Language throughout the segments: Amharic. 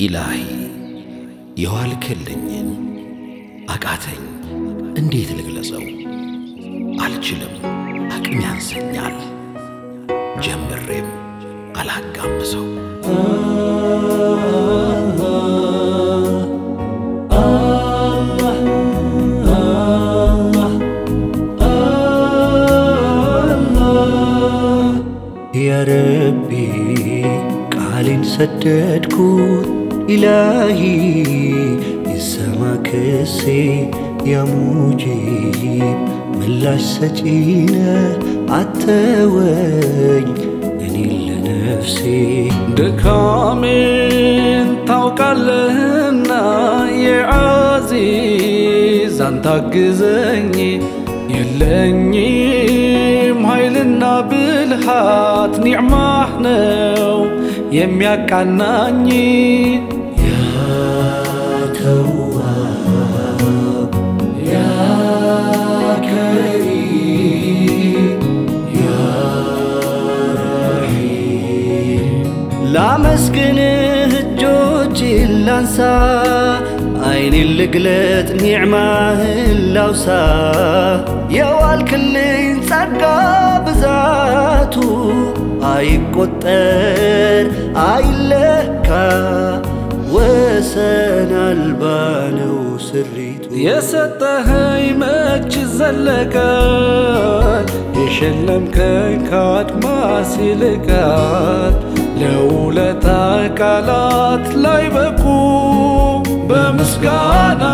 ኢላሂ የዋልክልኝን አቃተኝ እንዴት ልግለጸው አልችልም አቅም ያንሰኛል ጀምሬም አላጋምሰው يا ربي قالين سددكوت إلهي يسمعك السي يا مجيب ملاش سجينة عتوين أني لنفسي دكامين توكلنا يا عزيز أنت جزني يلني مهيلنا بالحات نعمحناو يمياكعناني يا تواب يا كريم يا رحيم لا مسكنه جوجي لانسا عين اللي قلت نعمه اللوسا يا والكلين صدقا بذاتو አይቆጠር አይለካ ወሰን አልባ ነው ስሪቱ የሰጠኸኝ መች ዘለቃል የሸለምከኝ ከአድማስ ይልቃል ለውለታ ቃላት ላይ በቁ በምስጋና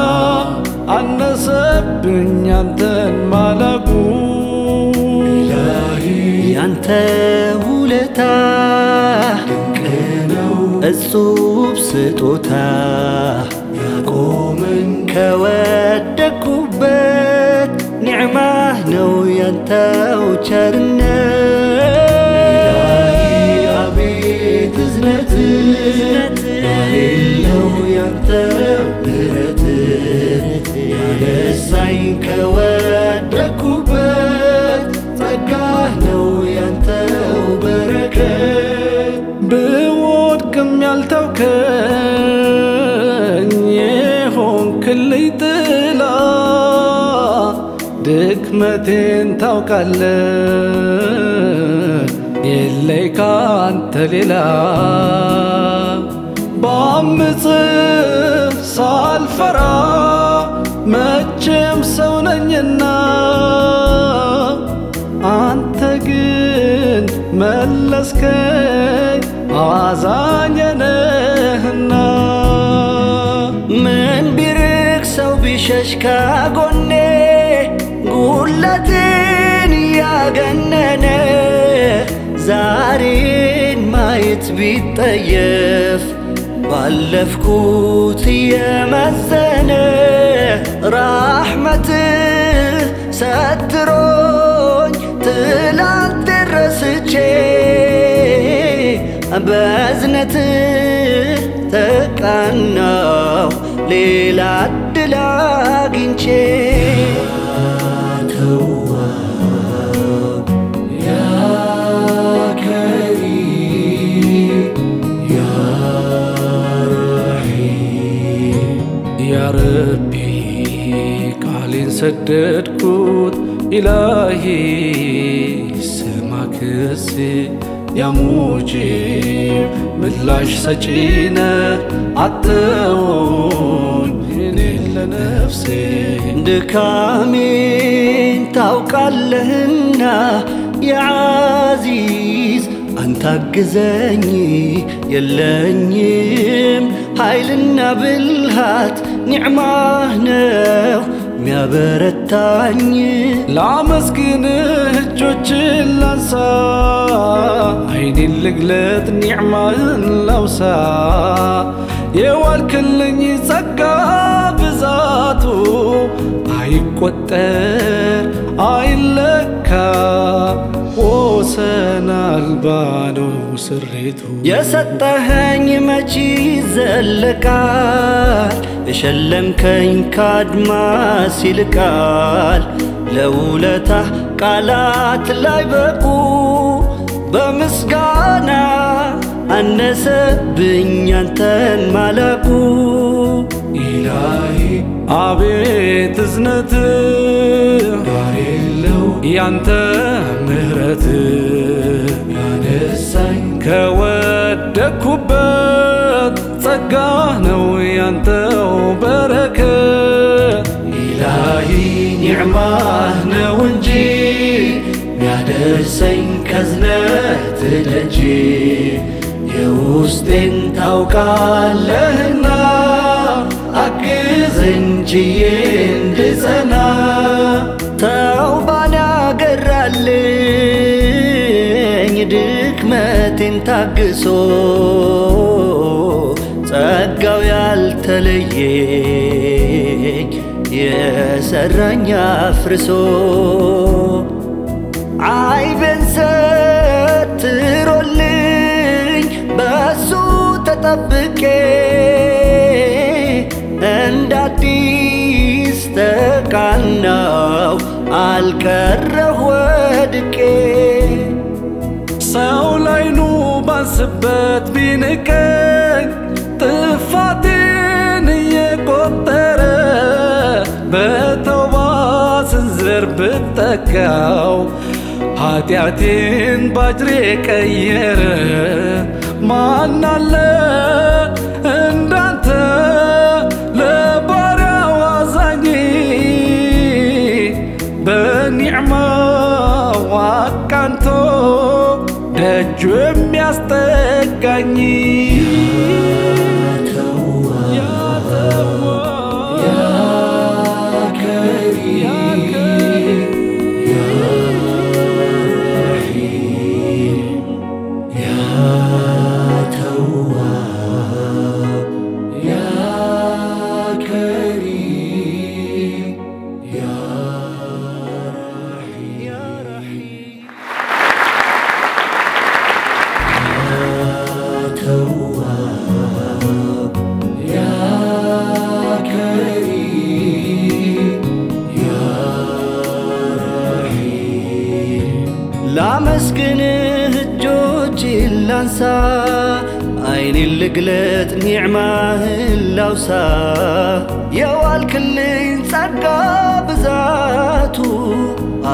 አነሰብኝ አንተን ማለቁ ያንተ ውለታ ድንቅ ነው እጹብ ስጦታ ያቆመኝ ከወደኩበት ኒዕማህ ነው ያንተው ቸርነት አቤት እዝነት የሌለው ያንተ ምሕረት ያነሳኝ ከወደኩበት ጸጋህ ነው ያንተው በረከት ብወድቅም ያልተውከኝ የሆንክልኝ ጥላ ድክመቴን ታውቃለህ የለኝ ካንተ ሌላ ባምጽፍ ሳልፈራ መቼም ሰው ነኝና አንተ ግን መለስከኝ አዛኝ ነህና ምን ቢርቅ ሰው ቢሸሽ ከጎኔ ጉለቴን ያገነነ ዛሬን ማየት ቢጠየፍ ባለፍኩት የመዘነ ራሕመትህ ሰትሮኝ ትላንት ረስቼ በእዝነትህ ተቃናሁ ሌላ ዕድል አግኝቼ ተዋብ ያ ከሪም ያ ረሒም ያ ረቢ ቃሌን ሰደድኩት ኢላሂ ስማክስ ያ ሙጂብ ምላሽ ሰጪነ አተውኝ እኔን ለነፍሴ ድካሜን ታውቃለህና ያ ዓዚዝ አንተ አግዘኝ የለኝም ኃይልና ብልሃት ኒዕማህ ነው ሚያበረታኝ ላመስግንህ እጆችን ላንሳ ዓይኔን ልግለጥ ኒዕማህን ላውሳ የዋልክልኝ ጸጋ ብዛቱ አይቆጠር አይለካ ወሰን አልባ ነው ስሪቱ የሰጠኸኝ መች ይዘለቃል የሸለምከኝ ከአድማስ ይልቃል ለውለታህ ቃላት ላይ በቁ በምስጋና አነሰብኝ አንተን ማላቁ ኢላሂ አቤት እዝነት ዳሬለው ያንተ ምህረት ያነሳኝ ከወደኩበት ጸጋ ነው ያንተው በረከት ኢላሂ ኒዕማህ ነው እንጂ ያደርሰኝ ከዝነት ደጅ የውስጤን ታውቃለህና አግዘኝ ችዬ እንድጸና ተውባን ያገራልኝ ድክመቴን ታግሶ ጸጋው ያልተለየኝ የሰራኝ አፍርሶ አይቤን ሰትሮልኝ በሱ ተጠብቄ እንዳዲስ ተቃናው አልቀረሁ ወድቄ ሰው ላይኑ ባንስበት ቢንቀኝ ጥፋቴን እየቆጠረ በተውባ ስንዝር ብጠጋው ኃጢአቴን ባጅሬ ቀየረ ማን አለ እንዳንተ ለባሪያው አዛኝ በኒዕማው አቃንቶ ደጁ የሚያስጠጋኝ ላመስግንህ እጆቼን ላንሳ አይኔን ልግለጥ ኒዕማህን ላውሳ የዋልክልኝ ጸጋ ብዛቱ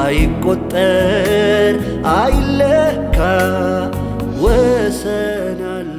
አይቆጠር አይለካ ወሰናል